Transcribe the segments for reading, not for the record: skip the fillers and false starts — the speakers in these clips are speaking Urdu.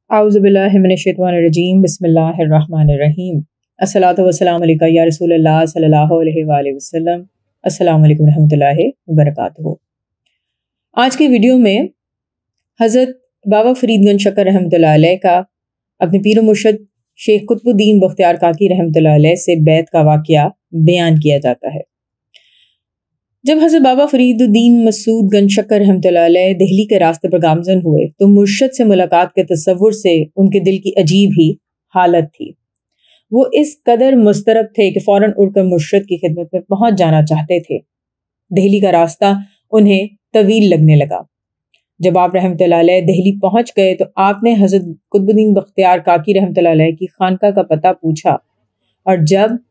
اعوذ باللہ من الشیطان الرجیم بسم اللہ الرحمن الرحیم الصلاۃ والسلام علیکہ یا رسول اللہ صلی اللہ علیہ وآلہ وسلم۔ السلام علیکم ورحمۃ اللہ وبرکاتہ۔ آج کی ویڈیو میں حضرت بابا فرید گنج شکر رحمۃ اللہ علیہ کا اپنے پیر و مرشد شیخ قطب الدین بختیار کاکی رحمۃ اللہ علیہ سے بیعت کا واقعہ بیان کیا جاتا ہے۔ جب حضرت بابا فرید الدین مسعود گنج شکر رحمۃ اللہ علیہ دہلی کے راستے پر گامزن ہوئے تو مرشد سے ملاقات کے تصور سے ان کے دل کی عجیب ہی حالت تھی۔ وہ اس قدر مضطرب تھے کہ فوراً اڑ کر مرشد کی خدمت میں پہنچ جانا چاہتے تھے۔ دہلی کا راستہ انہیں طویل لگنے لگا۔ جب آپ رحمۃ اللہ علیہ دہلی پہنچ گئے تو آپ نے حضرت قطب الدین بختیار کاکی رحمۃ اللہ علیہ کی خانقاہ کا پتہ پوچھا، اور جب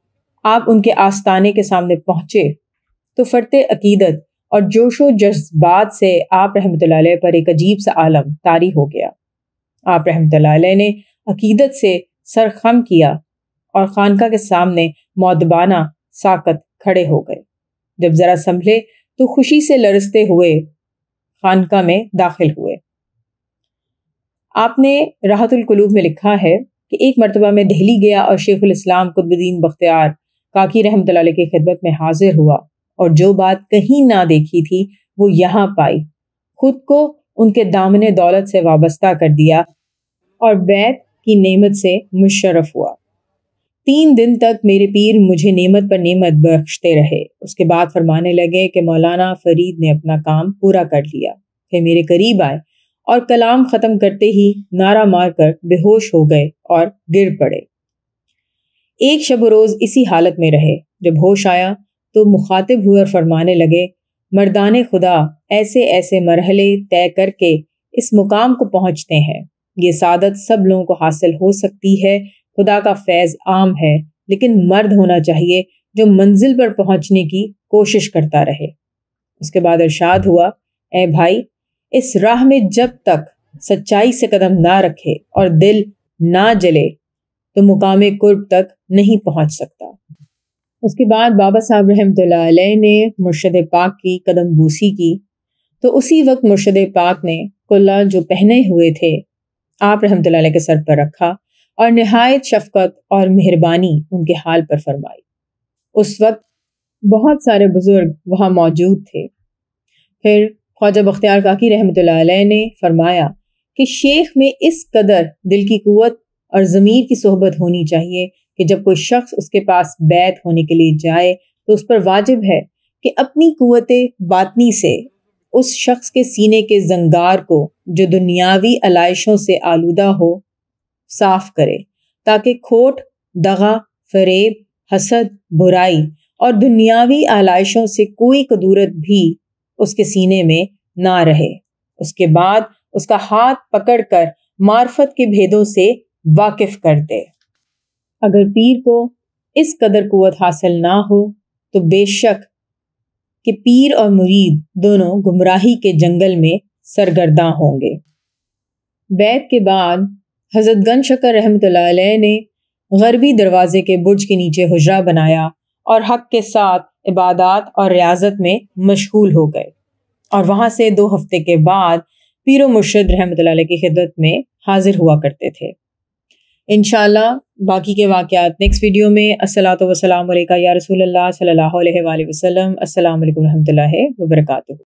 آپ ان کے آستانے کے سامنے پہنچے تو فرط عقیدت اور جوش و جذبات سے آپ رحمۃ اللہ علیہ پر ایک عجیب سا عالم طاری ہو گیا۔ آپ رحمۃ اللہ علیہ نے عقیدت سے سر خم کیا اور خانقاہ کے سامنے مؤدبانہ ساکت کھڑے ہو گئے۔ جب ذرا سنبھلے تو خوشی سے لرزتے ہوئے خانقاہ میں داخل ہوئے۔ آپ نے راحت القلوب میں لکھا ہے کہ ایک مرتبہ میں دہلی گیا اور شیخ الاسلام قطب الدین بختیار کاکی رحمۃ اللہ علیہ کی خدمت میں حاضر ہوا، اور جو بات کہیں نہ دیکھی تھی وہ یہاں پائی۔ خود کو ان کے دامن دولت سے وابستہ کر دیا اور بیعت کی نعمت سے مشرف ہوا۔ 3 دن تک میرے پیر مجھے نعمت پر نعمت بخشتے رہے۔ اس کے بعد فرمانے لگے کہ مولانا فرید نے اپنا کام پورا کر لیا۔ پھر میرے قریب آئے اور کلام ختم کرتے ہی نعرہ مار کر بے ہوش ہو گئے اور گر پڑے۔ ایک شب و روز اسی حالت میں رہے۔ جب ہوش آیا تو مخاطب ہوئے اور فرمانے لگے، مردان خدا ایسے ایسے مرحلے طے کر کے اس مقام کو پہنچتے ہیں۔ یہ سعادت سب لوگوں کو حاصل ہو سکتی ہے، خدا کا فیض عام ہے، لیکن مرد ہونا چاہیے جو منزل پر پہنچنے کی کوشش کرتا رہے۔ اس کے بعد ارشاد ہوا، اے بھائی، اس راہ میں جب تک سچائی سے قدم نہ رکھے اور دل نہ جلے تو مقام قرب تک نہیں پہنچ سکتا۔ اس کے بعد بابا صاحب رحمۃ اللہ علیہ نے مرشد پاک کی قدم بوسی کی تو اسی وقت مرشد پاک نے کلہ جو پہنے ہوئے تھے آپ رحمۃ اللہ علیہ کے سر پر رکھا اور نہایت شفقت اور مہربانی ان کے حال پر فرمائی۔ اس وقت بہت سارے بزرگ وہاں موجود تھے۔ پھر خواجہ بختیار کاکی رحمۃ اللہ علیہ نے فرمایا کہ شیخ میں اس قدر دل کی قوت اور ضمیر کی صحبت ہونی چاہیے کہ جب کوئی شخص اس کے پاس بیعت ہونے کے لیے جائے تو اس پر واجب ہے کہ اپنی قوت باطنی سے اس شخص کے سینے کے زنگار کو جو دنیاوی علائشوں سے آلودہ ہو صاف کرے، تاکہ کھوٹ، دغا، فریب، حسد، برائی اور دنیاوی علائشوں سے کوئی کدورت بھی اس کے سینے میں نہ رہے۔ اس کے بعد اس کا ہاتھ پکڑ کر معرفت کے بھیدوں سے واقف کر دے۔ اگر پیر کو اس قدر قوت حاصل نہ ہو تو بے شک کہ پیر اور مرید دونوں گمراہی کے جنگل میں سرگرداں ہوں گے۔ بیعت کے بعد حضرت گنج شکر رحمۃ اللہ علیہ نے غربی دروازے کے برج کے نیچے حجرہ بنایا اور حق کے ساتھ عبادات اور ریاضت میں مشغول ہو گئے، اور وہاں سے 2 ہفتے کے بعد پیر و مرشد رحمۃ اللہ علیہ کی خدمت میں حاضر ہوا کرتے تھے۔ انشاءاللہ باقی کے واقعات نیکسٹ ویڈیو میں۔ الصلاۃ والسلام علیکہ یا رسول اللہ صلی اللہ علیہ وآلہ وسلم۔ السلام علیکم ورحمۃ اللہ وبرکاتہ۔